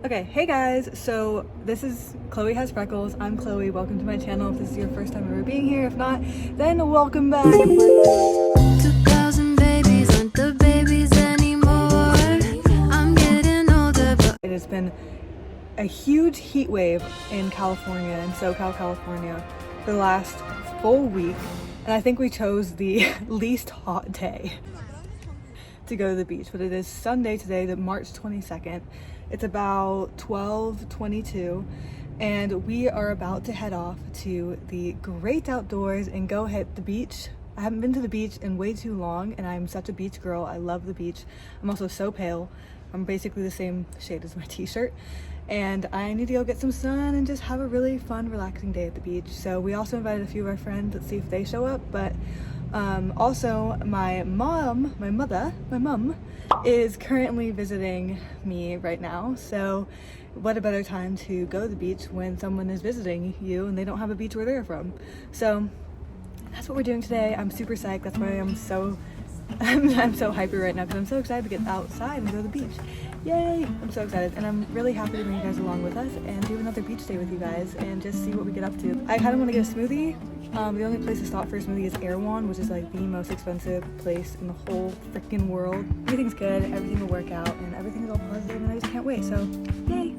Okay, hey guys, so this is Chloe Has Freckles. I'm Chloe. Welcome to my channel. If this is your first time ever being here, if not, then welcome back. 2000 babies aren't the babies anymore. I'm getting older, but It has been a huge heat wave in California, in Socal, California, for the last full week, and I think we chose the least hot day to go to the beach, but it is Sunday today, the March 22nd. It's about 12:22 and we are about to head off to the great outdoors and go hit the beach. I haven't been to the beach in way too long and I'm such a beach girl. I love the beach. I'm also so pale. I'm basically the same shade as my t-shirt and I need to go get some sun and just have a really fun, relaxing day at the beach. So we also invited a few of our friends. Let's see if they show up, but also my mom is currently visiting me right now, so what a better time to go to the beach when someone is visiting you and they don't have a beach where they're from. So that's what we're doing today. I'm super psyched. That's why I'm so hyper right now, because I'm so excited to get outside and go to the beach. Yay! I'm so excited, and I'm really happy to bring you guys along with us and do another beach day with you guys and just see what we get up to. I kind of want to get a smoothie. The only place to stop for a smoothie is Erewon, which is like the most expensive place in the whole freaking world. Everything's good, everything will work out, and everything is all positive, and I just can't wait, so yay!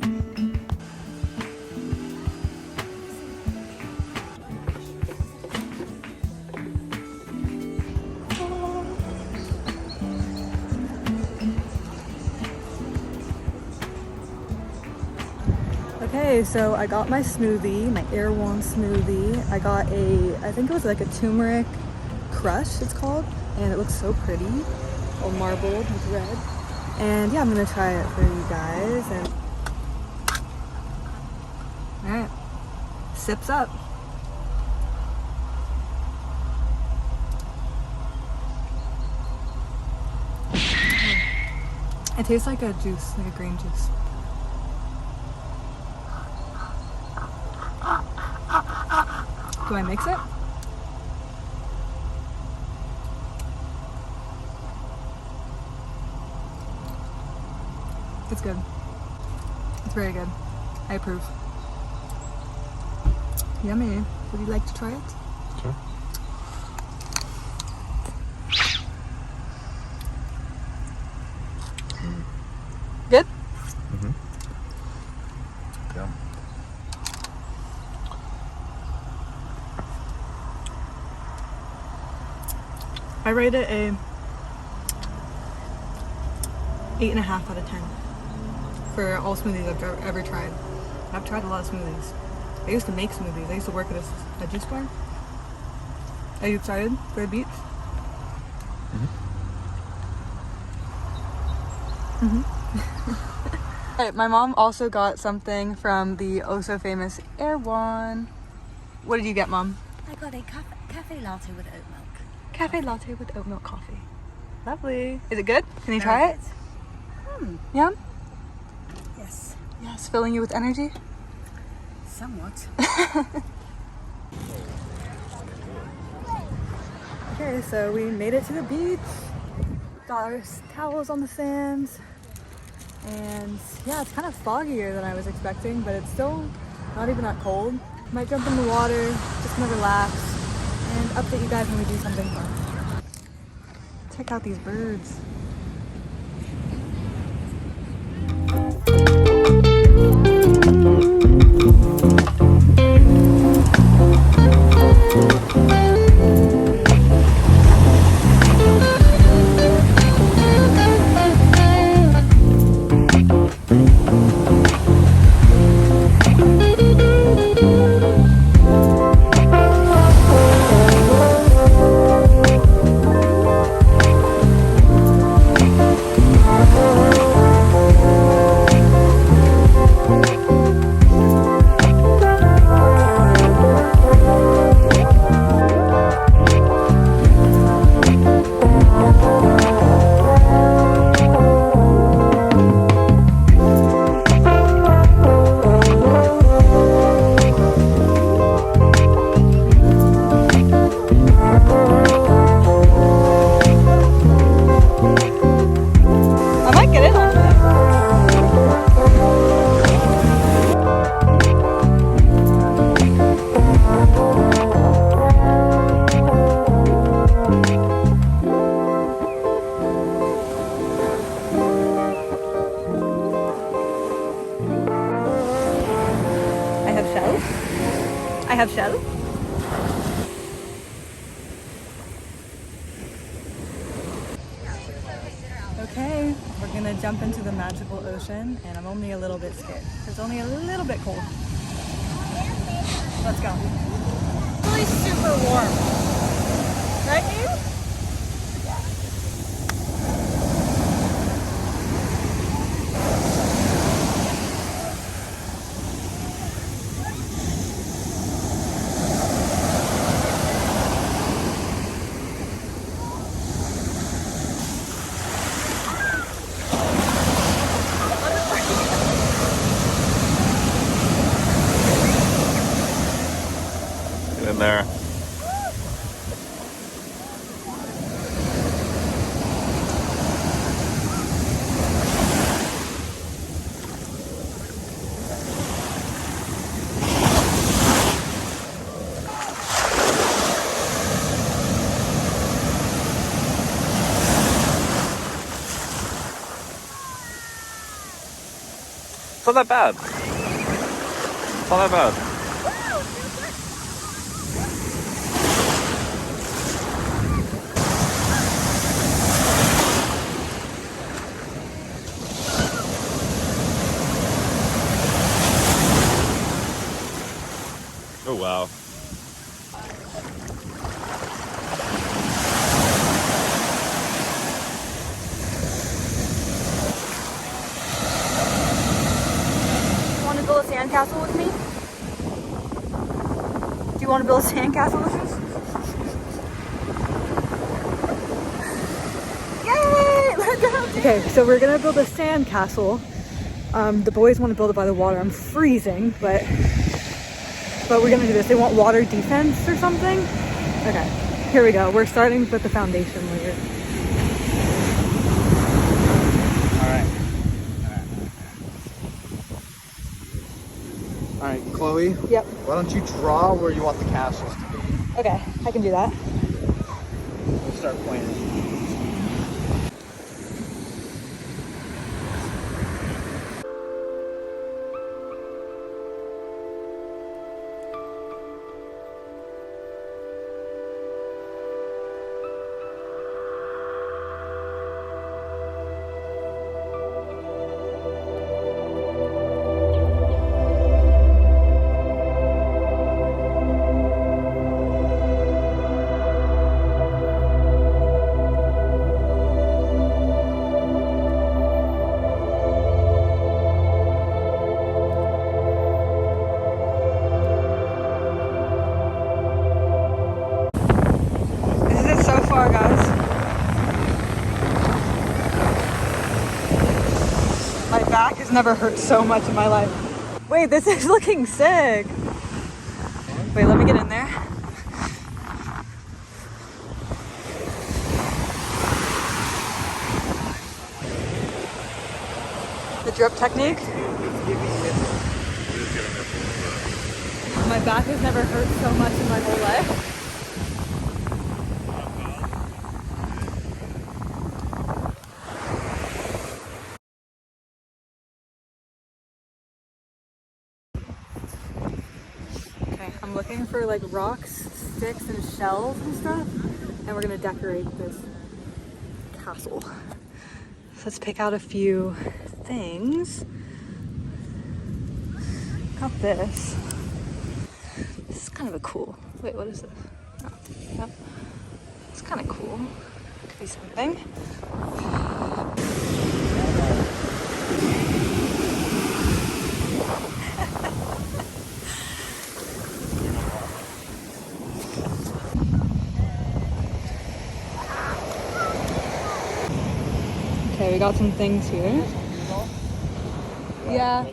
Okay, so I got my smoothie, my Erewon smoothie. I got I think it was like a turmeric crush, it's called, and it looks so pretty, all marbled with red. And yeah, I'm gonna try it for you guys. And all right, sips up. It tastes like a juice, like a green juice. Do I mix it? It's good. It's very good. I approve. Yummy. Would you like to try it? Sure. Good? Mm-hmm. Yeah. I rate it a 8.5 out of 10 for all smoothies I've ever tried. I've tried a lot of smoothies. I used to make smoothies. I used to work at a juice bar. Are you excited for the beach? Alright, my mom also got something from the oh so famous Erewon. What did you get, Mom? I got a cafe latte with oat milk. Cafe latte with oat milk coffee. Lovely. Is it good? Can you try it? Yeah? Yes, Yes, filling you with energy? somewhat. Okay, so we made it to the beach. Got our towels on the sands. And yeah, it's kind of foggier than I was expecting, but it's still not even that cold. Might jump in the water, just gonna relax, and update you guys when we do something fun. Check out these birds. I have shell. Okay, we're gonna jump into the magical ocean, and I'm only a little bit scared. It's only a little bit cold. Let's go. It's really super warm. Right, you? Get in there. It's not that bad. It's not that bad. Oh wow. Want to build a sandcastle with me? Do you want to build a sandcastle with us? Yay! Let's go! Okay, so we're gonna build a sandcastle. The boys want to build it by the water. I'm freezing, but we're gonna do this. They want water defense or something. Okay, here we go. We're starting with the foundation layer. All right, Chloe. Yep. Why don't you draw where you want the castles to be? Okay, I can do that. We'll start planning. My back has never hurt so much in my life. Wait, this is looking sick. Wait, let me get in there. The drip technique. My back has never hurt so much in my whole life. I'm looking for like rocks, sticks, and shells and stuff, and we're gonna decorate this castle. So let's pick out a few things. Got this. This is kind of a cool. Wait, what is this? Oh, yep. It's kind of cool. Could be something. Okay, we got some things here. Yeah.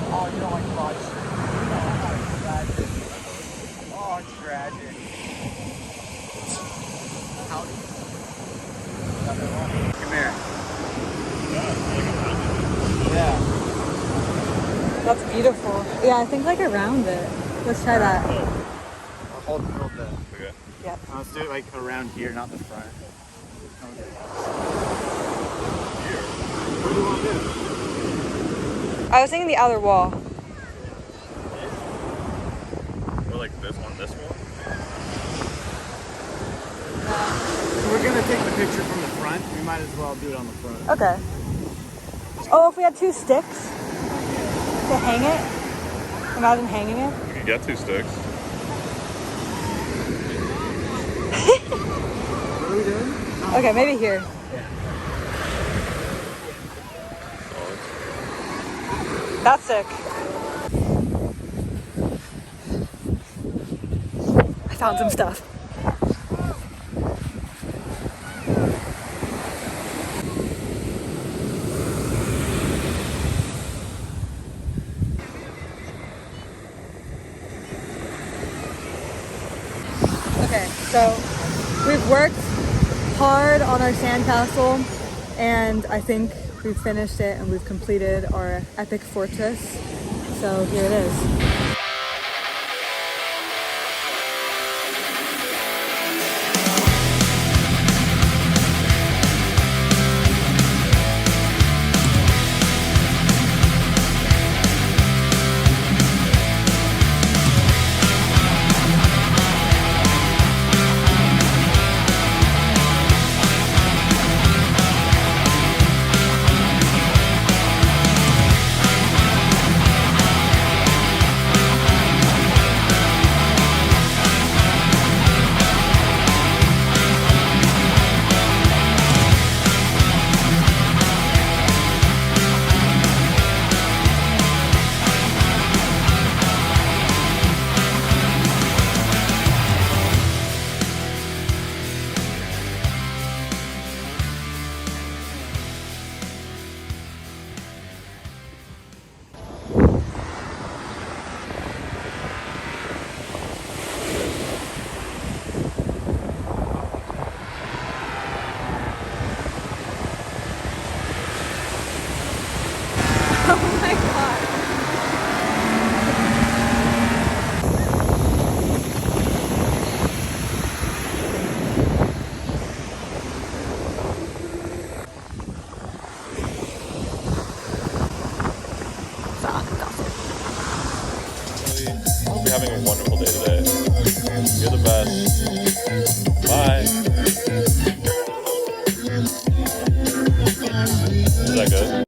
Oh, you don't like frogs? Oh, tragic. Come here. Yeah. That's beautiful. Yeah, I think like around it. Let's try that. I'll hold the middle of the. Okay. Yep. Let's do it like around here, not the front. Okay. Here. What do you want to do? I was thinking the outer wall. Or like this one, this one? If we're gonna take the picture from the front, we might as well do it on the front. Okay. Oh, if we had 2 sticks to hang it? Imagine hanging it. You can get 2 sticks. What are we doing? Okay, maybe here. That's sick. I found some stuff. Okay, so we've worked hard on our sandcastle, and I think we've finished it and we've completed our epic fortress. So here it is. Oh my god. Hope you're having a wonderful day today. You're the best. Bye. Is that good?